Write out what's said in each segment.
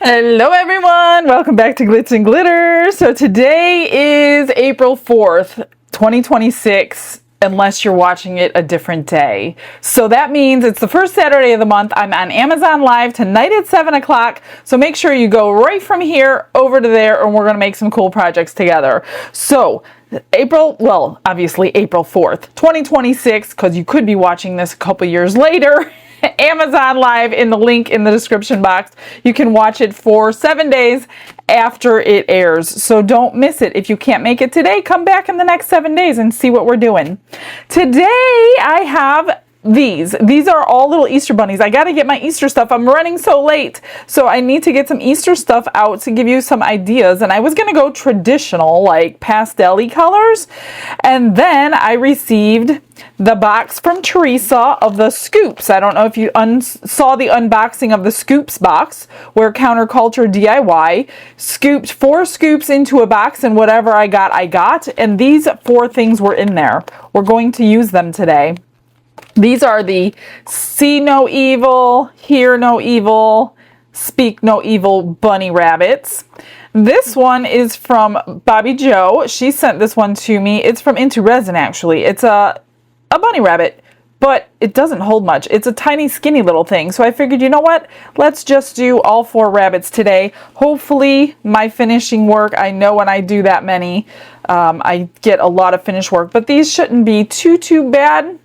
Hello everyone, welcome back to Glitz and Glitter. So today is April 4th, 2026, unless you're watching it a different day. So that means it's the first Saturday of the month. I'm on Amazon Live tonight at 7 o'clock. So make sure you go right from here over to there and we're going to make some cool projects together. So obviously April 4th, 2026, because you could be watching this a couple years later. Amazon Live in the link in the description box. You can watch it for 7 days after it airs. So don't miss it. If you can't make it today, come back in the next 7 days and see what we're doing. Today I have these are all little Easter bunnies. I got to get my Easter stuff. I'm running so late. So I need to get some Easter stuff out to give you some ideas. And I was going to go traditional, like pastel-y colors. And then I received the box from Teresa of the scoops. I don't know if you saw the unboxing of the scoops box, where Counterculture DIY scooped 4 scoops into a box, and whatever I got. And these 4 things were in there. We're going to use them today. These are the See No Evil, Hear No Evil, Speak No Evil bunny rabbits. This one is from Bobby Joe. She sent this one to me. It's from Into Resin, actually. It's a bunny rabbit, but it doesn't hold much. It's a tiny, skinny little thing. So I figured, you know what? Let's just do all 4 rabbits today. Hopefully, my finishing work, I know when I do that many, I get a lot of finish work. But these shouldn't be too bad,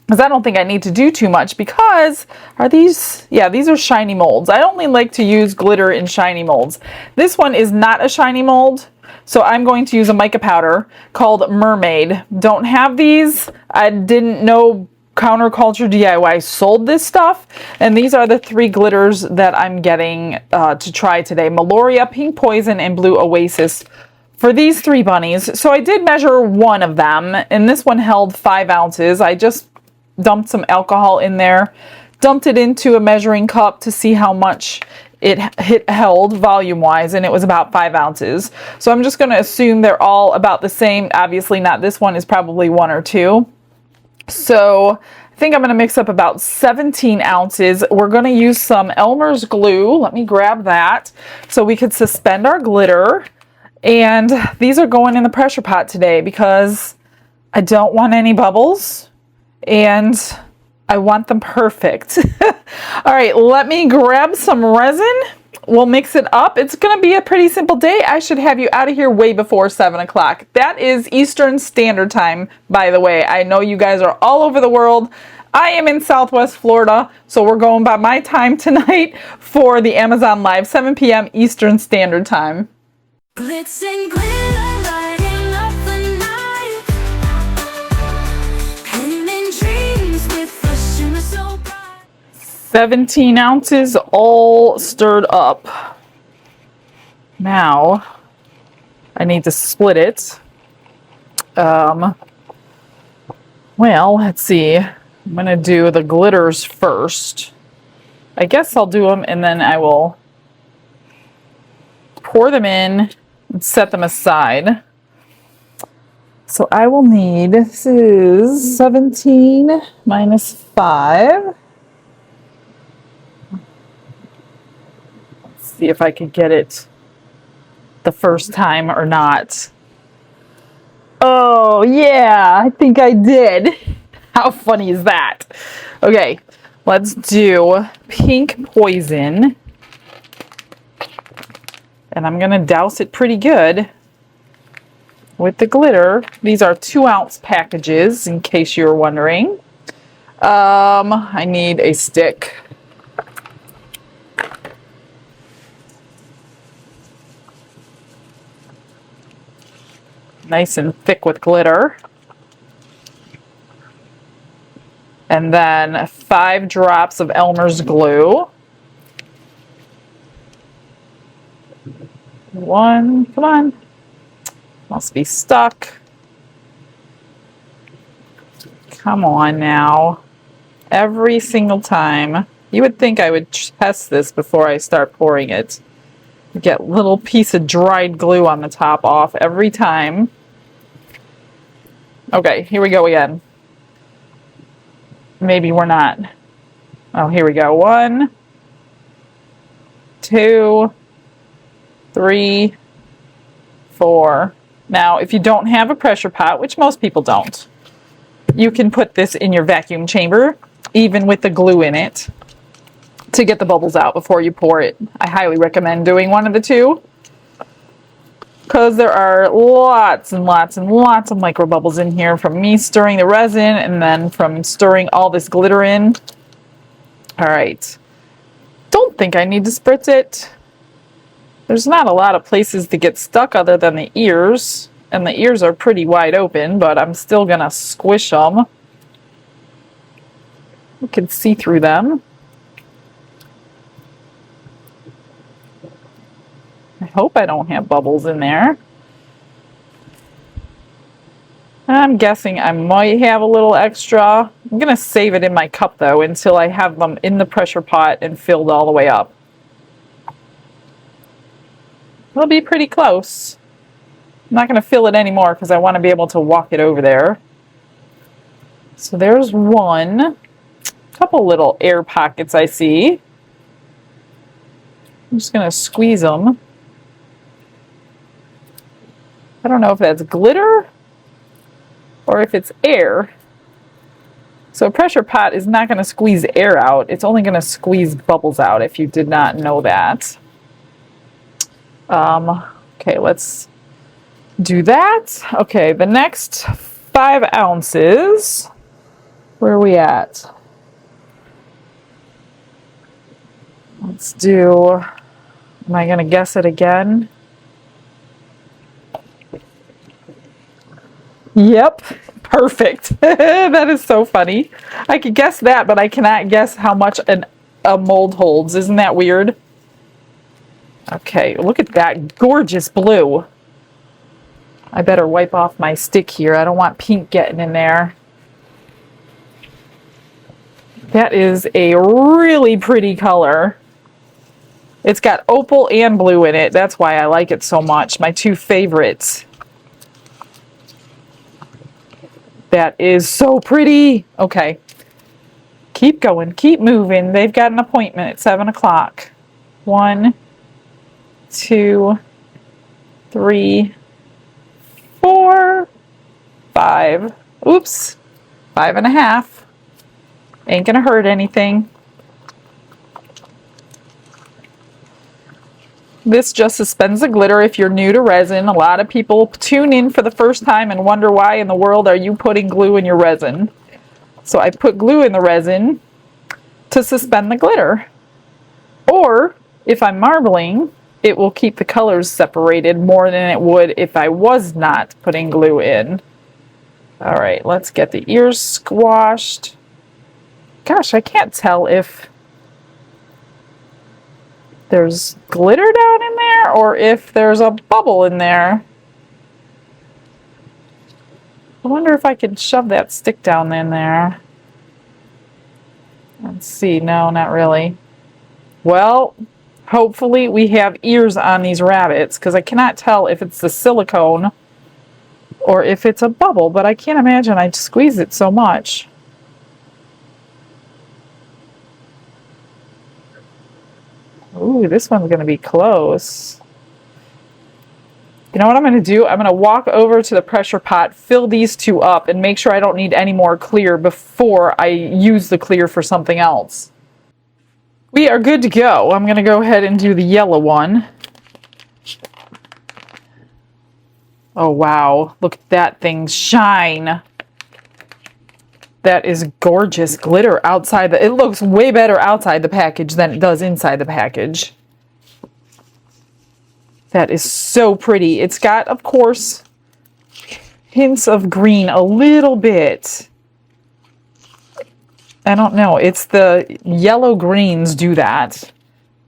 because I don't think I need to do too much, because these are shiny molds. I only like to use glitter in shiny molds. This one is not a shiny mold, so I'm going to use a mica powder called Mermaid. Don't have these. I didn't know Counterculture DIY sold this stuff, and these are the 3 glitters that I'm getting to try today. Meloria, Pink Poison, and Blue Oasis for these 3 bunnies. So I did measure one of them, and this one held 5 ounces. I just dumped some alcohol in there, dumped it into a measuring cup to see how much it held volume-wise, and it was about 5 ounces. So I'm just going to assume they're all about the same. Obviously not. This one is probably 1 or 2. So I think I'm going to mix up about 17 ounces. We're going to use some Elmer's glue. Let me grab that so we could suspend our glitter. And these are going in the pressure pot today because I don't want any bubbles. And I want them perfect. All right, let me grab some resin. We'll mix it up. It's going to be a pretty simple day. I should have you out of here way before 7 o'clock. That is Eastern Standard Time, by the way. I know you guys are all over the world. I am in Southwest Florida, so we're going by my time tonight for the Amazon Live, 7 p.m. Eastern Standard Time. Glitz and glitter. 17 ounces all stirred up. Now I need to split it. Well, let's see. I'm gonna do the glitters first. I guess I'll do them and then I will pour them in and set them aside. So I will need, this is 17 minus 5. See if I could get it the first time or not. Oh yeah, I think I did. How funny is that? Okay, let's do Pink Poison. And I'm gonna douse it pretty good with the glitter. These are 2-ounce packages, in case you're wondering. I need a stick. Nice and thick with glitter. And then 5 drops of Elmer's glue. 1, come on. Must be stuck. Come on now. Every single time. You would think I would test this before I start pouring it. Get a little piece of dried glue on the top off every time. Okay, here we go again. Maybe we're not. Oh, here we go. 1, 2, 3, 4. Now, if you don't have a pressure pot, which most people don't, you can put this in your vacuum chamber, even with the glue in it, to get the bubbles out before you pour it. I highly recommend doing one of the two, because there are lots and lots and lots of micro bubbles in here from me stirring the resin and then from stirring all this glitter in. All right. Don't think I need to spritz it. There's not a lot of places to get stuck other than the ears, and the ears are pretty wide open, but I'm still gonna squish them. You can see through them. I hope I don't have bubbles in there. I'm guessing I might have a little extra. I'm going to save it in my cup though until I have them in the pressure pot and filled all the way up. It'll be pretty close. I'm not going to fill it anymore because I want to be able to walk it over there. So there's one. Couple little air pockets I see. I'm just going to squeeze them. I don't know if that's glitter or if it's air. So a pressure pot is not going to squeeze air out. It's only going to squeeze bubbles out, if you did not know that. Okay, let's do that. Okay, the next 5 ounces. Where are we at? Let's do, am I going to guess it again? Yep, perfect. That is so funny. I could guess that, but I cannot guess how much a mold holds. Isn't that weird? Okay, look at that gorgeous blue. I better wipe off my stick here. I don't want pink getting in there. That is a really pretty color. It's got opal and blue in it. That's why I like it so much. My 2 favorites. That is so pretty. Okay. Keep going. Keep moving. They've got an appointment at 7 o'clock. 1, 2, 3, 4, 5. Oops. 5.5. Ain't gonna hurt anything. This just suspends the glitter if you're new to resin. A lot of people tune in for the first time and wonder why in the world are you putting glue in your resin. So I put glue in the resin to suspend the glitter. Or if I'm marbling, it will keep the colors separated more than it would if I was not putting glue in. All right, let's get the ears squashed. Gosh, I can't tell if there's glitter down in there or if there's a bubble in there. I wonder if I can shove that stick down in there. Let's see. No, not really. Well, hopefully we have ears on these rabbits because I cannot tell if it's the silicone or if it's a bubble, but I can't imagine I'd squeeze it so much. Ooh, this one's going to be close. You know what I'm going to do? I'm going to walk over to the pressure pot, fill these 2 up, and make sure I don't need any more clear before I use the clear for something else. We are good to go. I'm going to go ahead and do the yellow one. Oh, wow. Look at that thing shine. That is gorgeous glitter outside. It looks way better outside the package than it does inside the package. That is so pretty. It's got, of course, hints of green a little bit. I don't know. It's the yellow greens do that.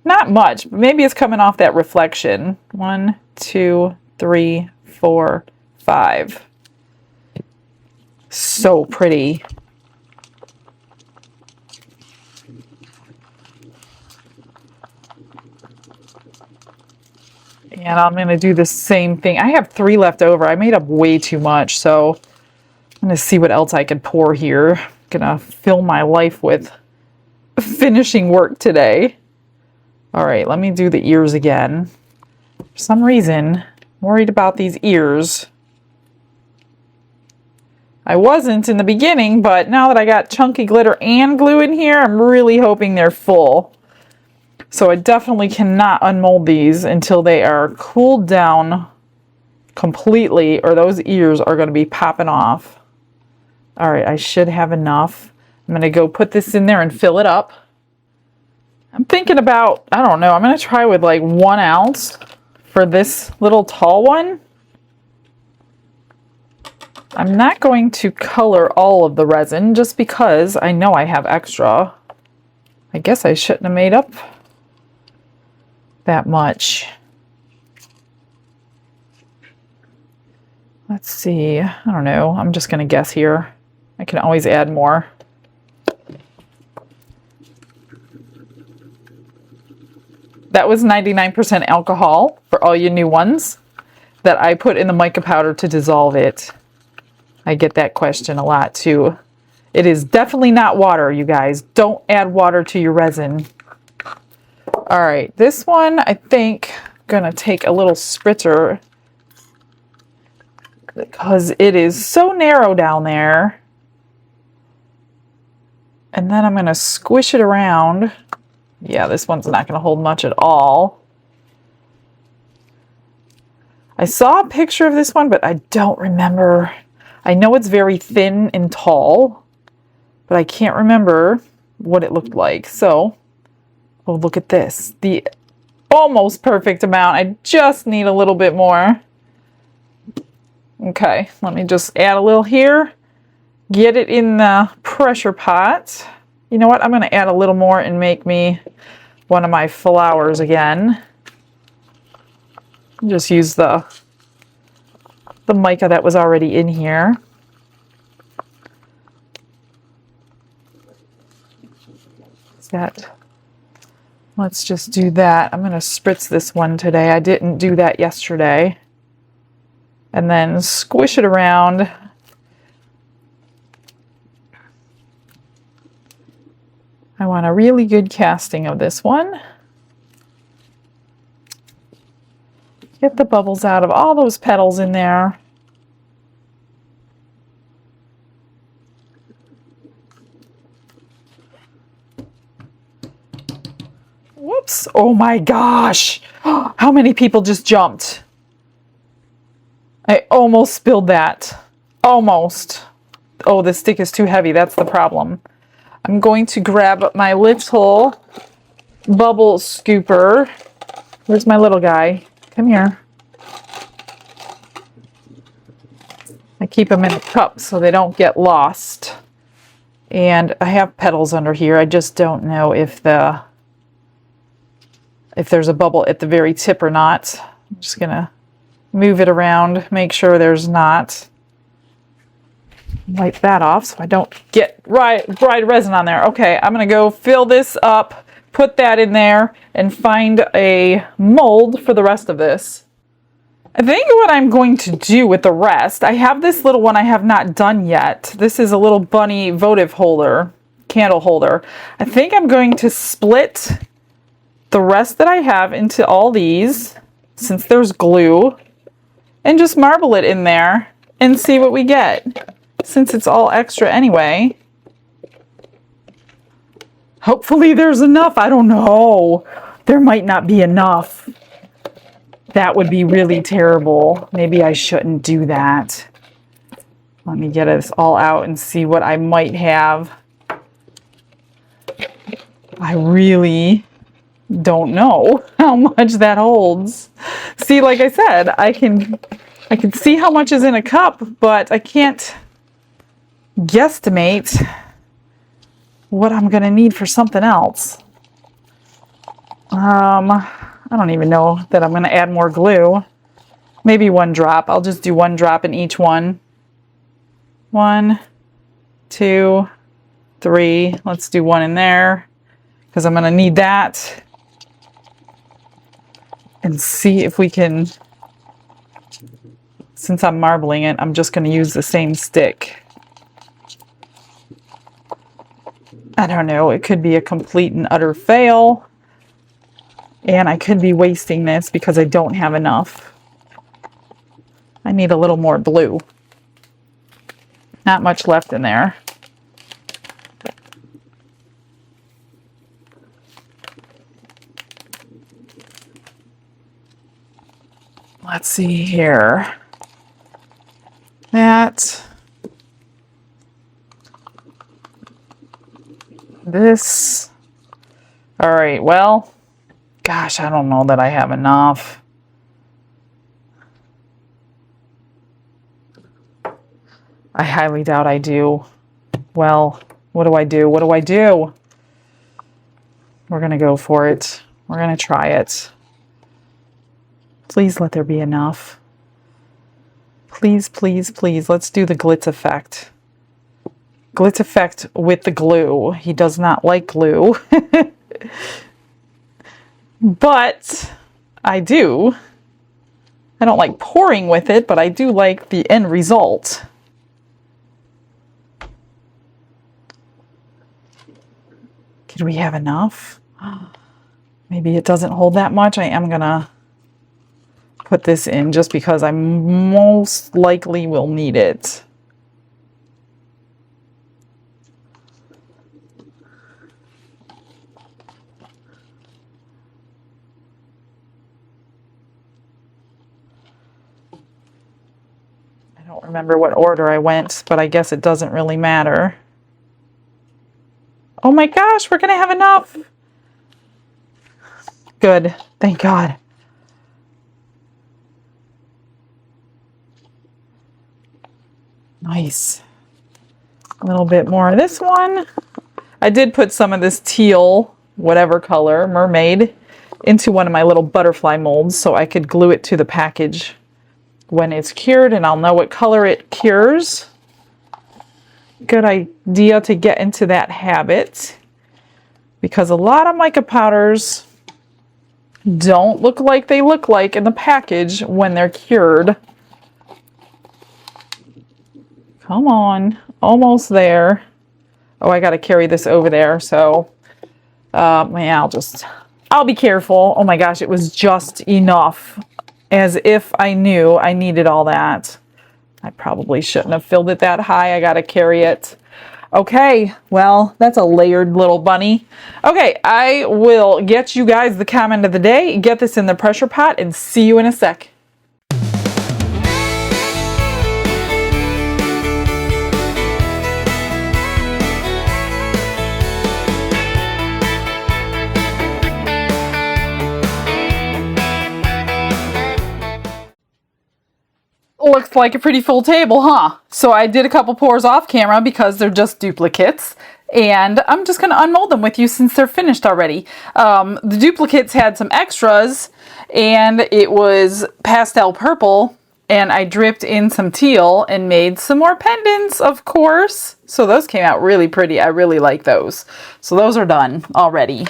Not much, but maybe it's coming off that reflection. 1, 2, 3, 4, 5. So pretty. And I'm going to do the same thing. I have 3 left over. I made up way too much, so I'm going to see what else I can pour here. I'm going to fill my life with finishing work today. All right, let me do the ears again. For some reason, I'm worried about these ears. I wasn't in the beginning, but now that I got chunky glitter and glue in here, I'm really hoping they're full. So I definitely cannot unmold these until they are cooled down completely, or those ears are going to be popping off. All right, I should have enough. I'm going to go put this in there and fill it up. I'm thinking about, I don't know, I'm going to try with like 1 ounce for this little tall one. I'm not going to color all of the resin just because I know I have extra. I guess I shouldn't have made up that much. Let's see, I don't know, I'm just going to guess here. I can always add more. That was 99% alcohol for all you new ones that I put in the mica powder to dissolve it. I get that question a lot too. It is definitely not water, you guys. Don't add water to your resin. All right, this one I think I'm gonna take a little spritzer because it is so narrow down there. And then I'm gonna squish it around. Yeah, this one's not gonna hold much at all. I saw a picture of this one, but I don't remember. I know it's very thin and tall, but I can't remember what it looked like. So, oh, look at this. The almost perfect amount. I just need a little bit more. Okay, let me just add a little here. Get it in the pressure pot. You know what? I'm going to add a little more and make me one of my flowers again. Just use the mica that was already in here. Let's just do that. I'm going to spritz this one today. I didn't do that yesterday. And then squish it around. I want a really good casting of this one. Get the bubbles out of all those petals in there. Whoops. Oh my gosh. How many people just jumped? I almost spilled that. Almost. Oh, the stick is too heavy. That's the problem. I'm going to grab my little bubble scooper. Where's my little guy? Come here. I keep them in a cup so they don't get lost. And I have petals under here. I just don't know if there's a bubble at the very tip or not. I'm just gonna move it around, make sure there's not. Wipe that off so I don't get dried resin on there. Okay, I'm gonna go fill this up, put that in there, and find a mold for the rest of this. I think what I'm going to do with the rest, I have this little one I have not done yet. This is a little bunny votive holder, candle holder. I think I'm going to split the rest that I have into all these, since there's glue, and just marble it in there and see what we get, since it's all extra anyway. Hopefully there's enough. I don't know. There might not be enough. That would be really terrible. Maybe I shouldn't do that. Let me get this all out and see what I might have. I really don't know how much that holds. See, like I said, I can see how much is in a cup, but I can't guesstimate what I'm gonna need for something else. I don't even know that I'm gonna add more glue. Maybe 1 drop. I'll just do 1 drop in each one. 1, 2, 3. Let's do 1 in there because I'm gonna need that. And see if we can, since I'm marbling it, I'm just going to use the same stick. I don't know, it could be a complete and utter fail. And I could be wasting this because I don't have enough. I need a little more blue. Not much left in there. Let's see here. This. All right, well, gosh, I don't know that I have enough. I highly doubt I do. Well, what do I do? What do I do? We're going to go for it. We're going to try it. Please let there be enough. Please, please, please. Let's do the glitz effect. Glitz effect with the glue. He does not like glue. But I do. I don't like pouring with it, but I do like the end result. Could we have enough? Maybe it doesn't hold that much. I am gonna put this in just because I most likely will need it. I don't remember what order I went, but I guess it doesn't really matter. Oh my gosh, we're gonna have enough. Good, thank God. Nice. A little bit more of this one. I did put some of this teal, whatever color, mermaid, into one of my little butterfly molds so I could glue it to the package when it's cured, and I'll know what color it cures. Good idea to get into that habit, because a lot of mica powders don't look like they look like in the package when they're cured. Come on, almost there. Oh, I got to carry this over there, so yeah, I'll be careful. Oh my gosh, it was just enough, as if I knew I needed all that. I probably shouldn't have filled it that high. I got to carry it. Okay, well, that's a layered little bunny. Okay, I will get you guys the comment of the day, get this in the pressure pot, and see you in a sec. Looks like a pretty full table, huh? So I did a couple pours off camera because they're just duplicates, and I'm just going to unmold them with you since they're finished already. The duplicates had some extras, and it was pastel purple, and I dripped in some teal and made some more pendants, of course. So those came out really pretty. I really like those. So those are done already.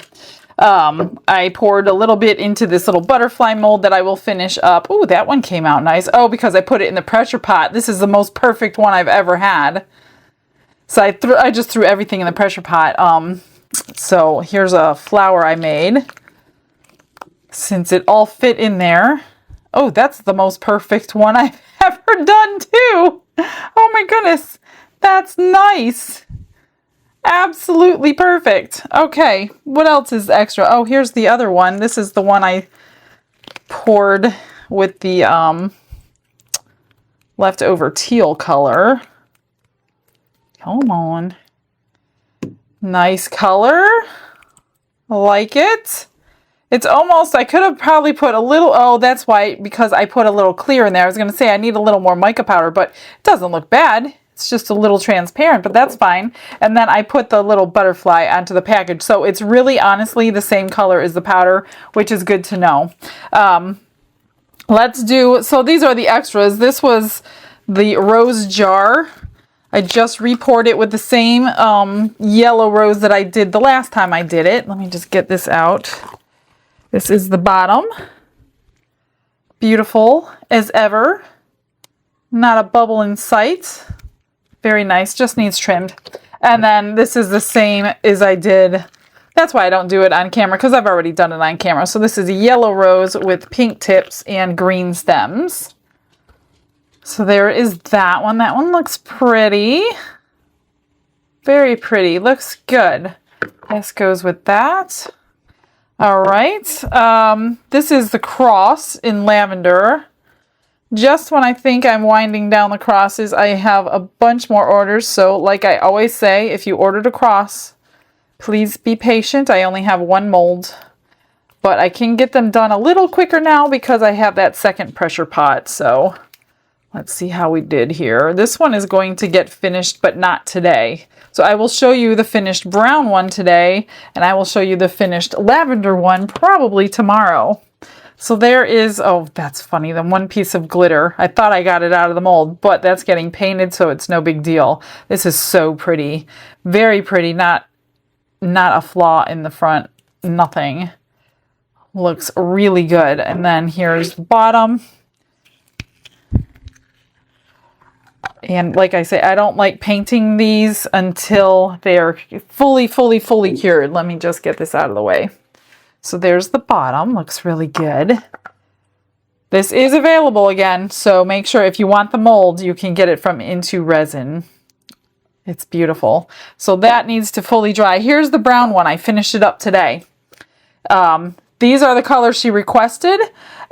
I poured a little bit into this little butterfly mold that I will finish up. Ooh, that one came out nice. Oh, because I put it in the pressure pot. This is the most perfect one I've ever had. So I just threw everything in the pressure pot. So here's a flower I made, since it all fit in there. Oh, that's the most perfect one I've ever done too. Oh my goodness, that's nice. Absolutely perfect. Okay, what else is extra? Oh, here's the other one. This is the one I poured with the leftover teal color. Come on. Nice color. I like it. It's almost, I could have probably put a little, oh, that's why, because I put a little clear in there. I was going to say I need a little more mica powder, but it doesn't look bad. It's just a little transparent, but that's fine. And then I put the little butterfly onto the package. So it's really honestly the same color as the powder, which is good to know. Let's do, so these are the extras. This was the rose jar. I just repoured it with the same yellow rose that I did the last time I did it. Let me just get this out. This is the bottom. Beautiful as ever. Not a bubble in sight. Very nice, just needs trimmed. And then this is the same as I did That's why I don't do it on camera, because I've already done it on camera. So this is a yellow rose with pink tips and green stems. So there is that one. That one looks pretty. Very pretty. Looks good. This goes with that. All right. This is the cross in lavender. Just when I think I'm winding down the crosses, I have a bunch more orders. So like I always say, if you ordered a cross, please be patient. I only have one mold, but I can get them done a little quicker now because I have that second pressure pot. So let's see how we did here. This one is going to get finished, but not today. So I will show you the finished brown one today, and I will show you the finished lavender one probably tomorrow. So there is, oh, that's funny, the one piece of glitter. I thought I got it out of the mold, but that's getting painted, so it's no big deal. This is so pretty. Very pretty, not a flaw in the front, nothing. Looks really good. And then here's the bottom. And like I say, I don't like painting these until they're fully cured. Let me just get this out of the way. So there's the bottom. Looks really good. This is available again, so make sure if you want the mold, you can get it from Into Resin. It's beautiful. So that needs to fully dry. Here's the brown one. I finished it up today. These are the colors she requested.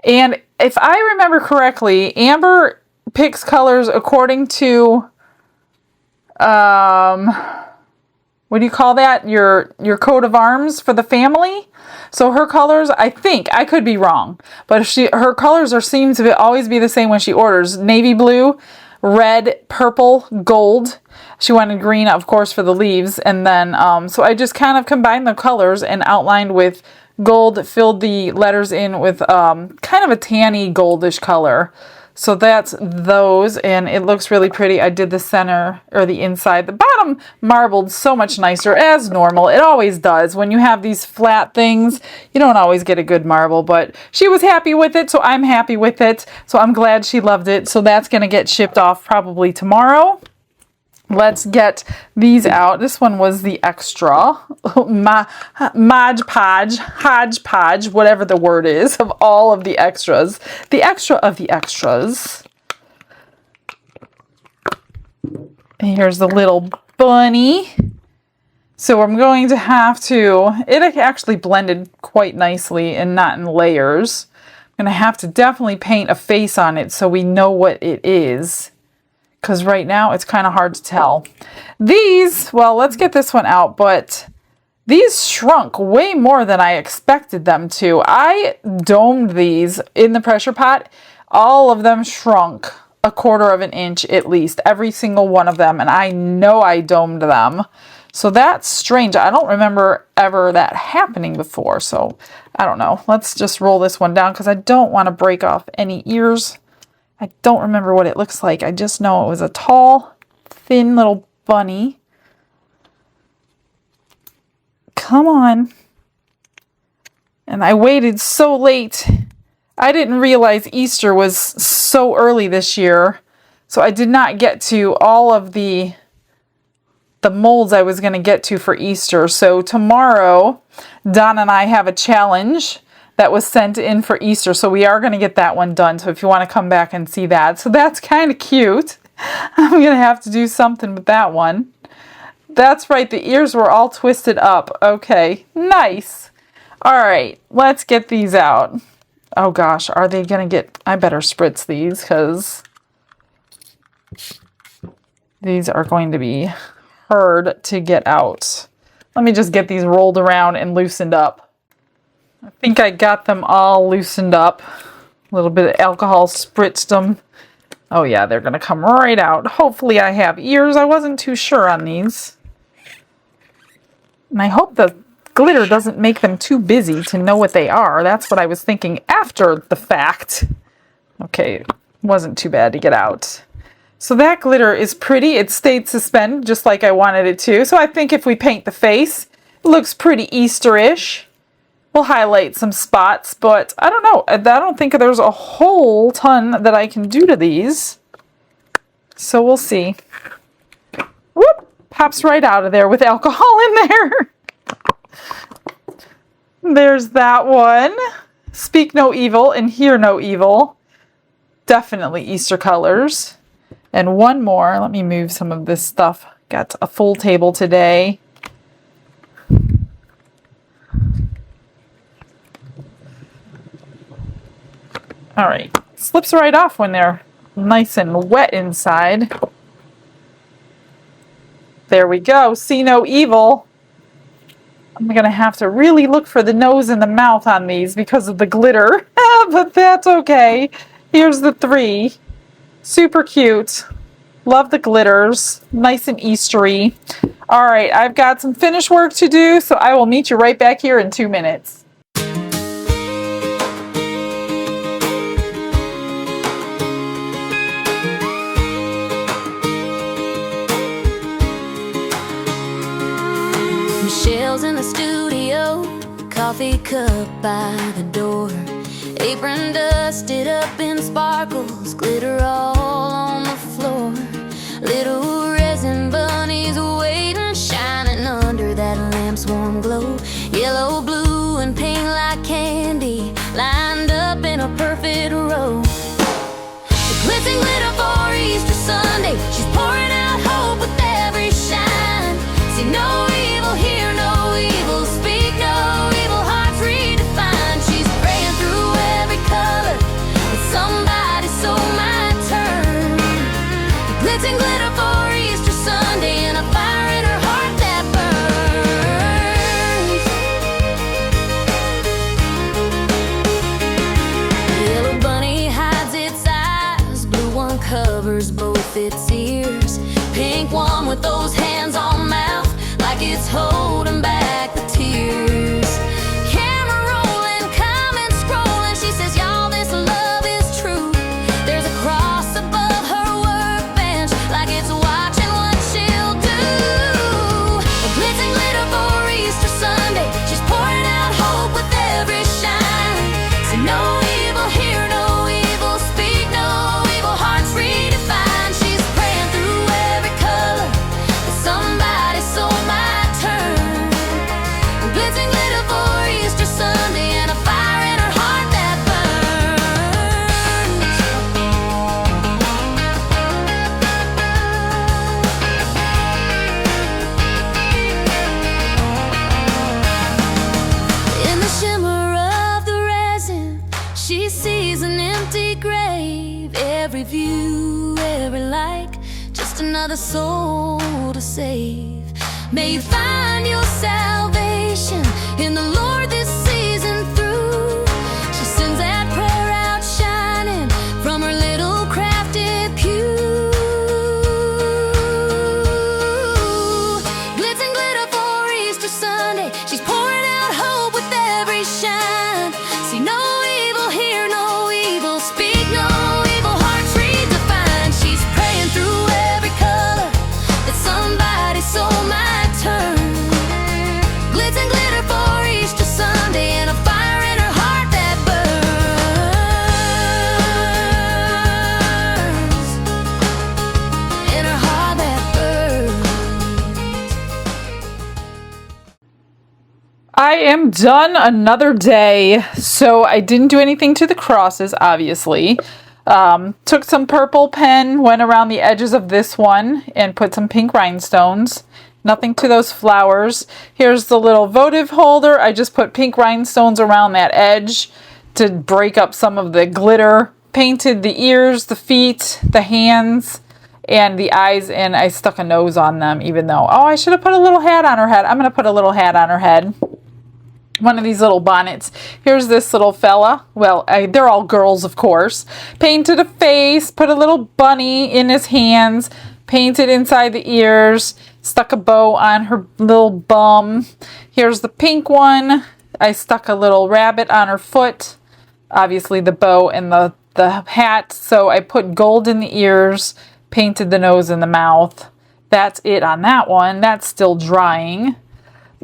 And if I remember correctly, Amber picks colors according to, what do you call that? Your coat of arms for the family. So her colors, I think, I could be wrong, but her colors seem to always be the same when she orders. Navy blue, red, purple, gold. She wanted green, of course, for the leaves. And then, so I just kind of combined the colors and outlined with gold, filled the letters in with kind of a tanny goldish color. So that's those, and it looks really pretty. I did the center, or the inside. The bottom marbled so much nicer, as normal. It always does. When you have these flat things, you don't always get a good marble, but she was happy with it, so I'm happy with it. So I'm glad she loved it. So that's going to get shipped off probably tomorrow. Let's get these out. This one was the extra, hodgepodge, whatever the word is, of all of the extras. The extra of the extras. And here's the little bunny. So I'm going to have to, it actually blended quite nicely and not in layers. I'm going to have to definitely paint a face on it so we know what it is. Because right now it's kind of hard to tell. These, well, let's get this one out, but these shrunk way more than I expected them to. I domed these in the pressure pot. All of them shrunk a 1/4 inch at least, every single one of them, and I know I domed them. So that's strange. I don't remember ever that happening before, so I don't know. Let's just roll this one down because I don't want to break off any ears. I don't remember what it looks like. I just know it was a tall, thin little bunny. Come on. And I waited so late. I didn't realize Easter was so early this year. So I did not get to all of the molds I was going to get to for Easter. So tomorrow, Don and I have a challenge that was sent in for Easter. So we are going to get that one done. So if you want to come back and see that. So that's kind of cute. I'm going to have to do something with that one. That's right. The ears were all twisted up. Okay. Nice. All right. Let's get these out. Oh gosh. Are they going to get... I better spritz these because these are going to be hard to get out. Let me just get these rolled around and loosened up. I think I got them all loosened up. A little bit of alcohol spritzed them. Oh yeah, they're going to come right out. Hopefully I have ears. I wasn't too sure on these. And I hope the glitter doesn't make them too busy to know what they are. That's what I was thinking after the fact. Okay, wasn't too bad to get out. So that glitter is pretty. It stayed suspended just like I wanted it to. So I think if we paint the face, it looks pretty Easter-ish. We'll highlight some spots, but I don't know. I don't think there's a whole ton that I can do to these. So we'll see. Whoop! Pops right out of there with alcohol in there. There's that one. Speak no evil and hear no evil. Definitely Easter colors. And one more. Let me move some of this stuff. Got a full table today. All right. Slips right off when they're nice and wet inside. There we go. See no evil. I'm going to have to really look for the nose and the mouth on these because of the glitter. But that's okay. Here's the three. Super cute. Love the glitters. Nice and Eastery. All right, I've got some finish work to do, so I will meet you right back here in 2 minutes. Michelle's in the studio, coffee cup by the door, apron dusted up in sparkles, glitter all on the floor. Little resin bunnies waiting, shining under that lamp's warm glow. Yellow, blue, and pink like candy, lined up in a perfect row. The glitz and glitter for Easter Sunday, she's pouring out hope with every shine. See no evil, hear no evil, speak no evil, hearts redefined. She's praying through every color, but somebody so my turn. The glitz and glitter for Easter Sunday, and a fire in her heart that burns. The yellow bunny hides its eyes, blue one covers both its ears, pink one with those hands on mouth, like it's holding back the tears. Camera rolling, comments scrolling, she says, y'all, this love is true. There's a cross above her workbench, like it's watching what she'll do. A glitz and glitter for Easter Sunday, she's pouring out hope with every shine. So no evil, hear no evil, speak no evil, hearts redefined. She's praying through every color, but somebody so my turn. Glitz and glitter for Easter Sunday, and a fire in her heart that burns. In the shimmer of the resin, she sees an empty grave. Every view, every like, just another soul to save. May you find your salvation in the Lord this season through. She sends that prayer out shining from her little crafted pew. Glitz and glitter for Easter Sunday, she's pouring out hope with every shine. See no evil, hear no evil, speak no evil, hearts redefined. She's praying through every color, that somebody so my turn. Glitz and glitter for Easter Sunday, and a fire in her heart that burns. In her heart that burns. I am done another day. So I didn't do anything to the crosses, obviously. Took some purple pen, went around the edges of this one, and put some pink rhinestones. Nothing to those flowers. Here's the little votive holder. I just put pink rhinestones around that edge to break up some of the glitter. Painted the ears, the feet, the hands, and the eyes, and I stuck a nose on them, even though, oh, I should have put a little hat on her head. I'm going to put a little hat on her head. One of these little bonnets. Here's this little fella. Well, they're all girls, of course. Painted a face, put a little bunny in his hands, painted inside the ears, stuck a bow on her little bum. Here's the pink one. I stuck a little rabbit on her foot. Obviously the bow and the hat. So I put gold in the ears, painted the nose and the mouth. That's it on that one. That's still drying.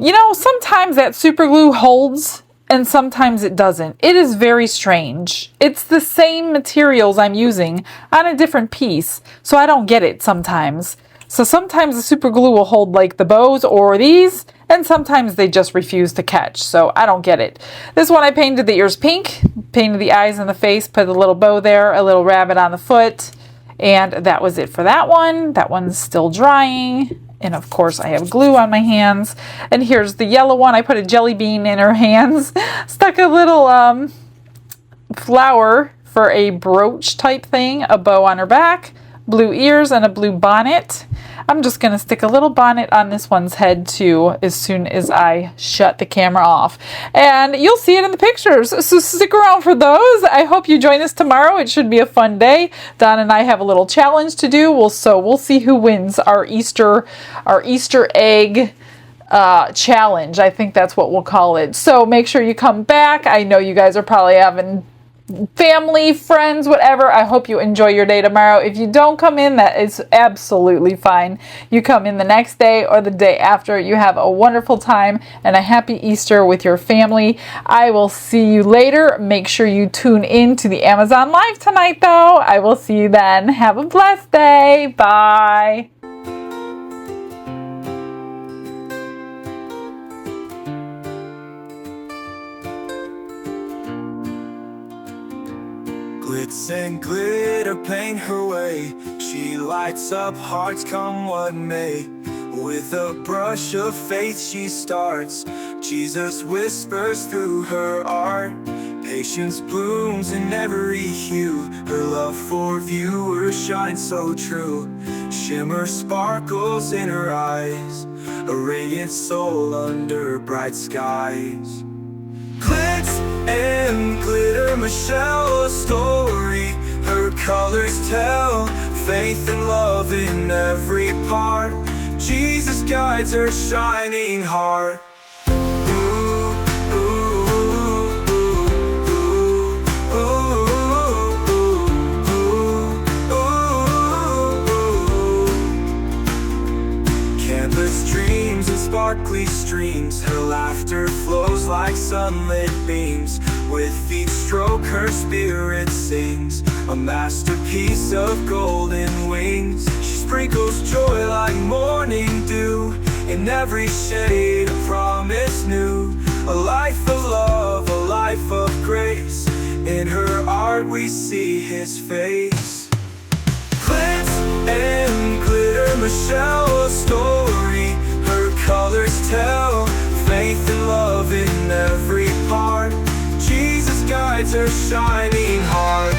You know, sometimes that super glue holds and sometimes it doesn't. It is very strange. It's the same materials I'm using on a different piece, so I don't get it sometimes. So sometimes the super glue will hold like the bows or these, and sometimes they just refuse to catch, so I don't get it. This one I painted the ears pink, painted the eyes and the face, put a little bow there, a little rabbit on the foot, and that was it for that one. That one's still drying. And of course I have glue on my hands. And here's the yellow one. I put a jelly bean in her hands. Stuck a little flower for a brooch type thing. A bow on her back. Blue ears and a blue bonnet. I'm just going to stick a little bonnet on this one's head too as soon as I shut the camera off. And you'll see it in the pictures. So stick around for those. I hope you join us tomorrow. It should be a fun day. Don and I have a little challenge to do. We'll see who wins our Easter egg challenge. I think that's what we'll call it. So make sure you come back. I know you guys are probably having family, friends, whatever. I hope you enjoy your day tomorrow. If you don't come in, that is absolutely fine. You come in the next day or the day after. You have a wonderful time and a happy Easter with your family. I will see you later. Make sure you tune in to the Amazon Live tonight, though. I will see you then. Have a blessed day. Bye. Glitz and glitter paint her way. She lights up hearts come what may. With a brush of faith she starts. Jesus whispers through her art. Patience blooms in every hue. Her love for viewers shines so true. Shimmer sparkles in her eyes. A radiant soul under bright skies. Glitz and glitter, Michelle, a story. Her colors tell faith and love in every part. Jesus guides her shining heart. Ooh, ooh, ooh, ooh, ooh, ooh, ooh. Canvas dreams and sparkly streams. Her laughter flows like sunlit beams. With each stroke her spirit sings. A masterpiece of golden wings. She sprinkles joy like morning dew. In every shade a promise new. A life of love, a life of grace. In her art we see his face. Glitz and glitter, Michelle, a story. Her colors tell faith and love in every part. Jesus guides her shining heart.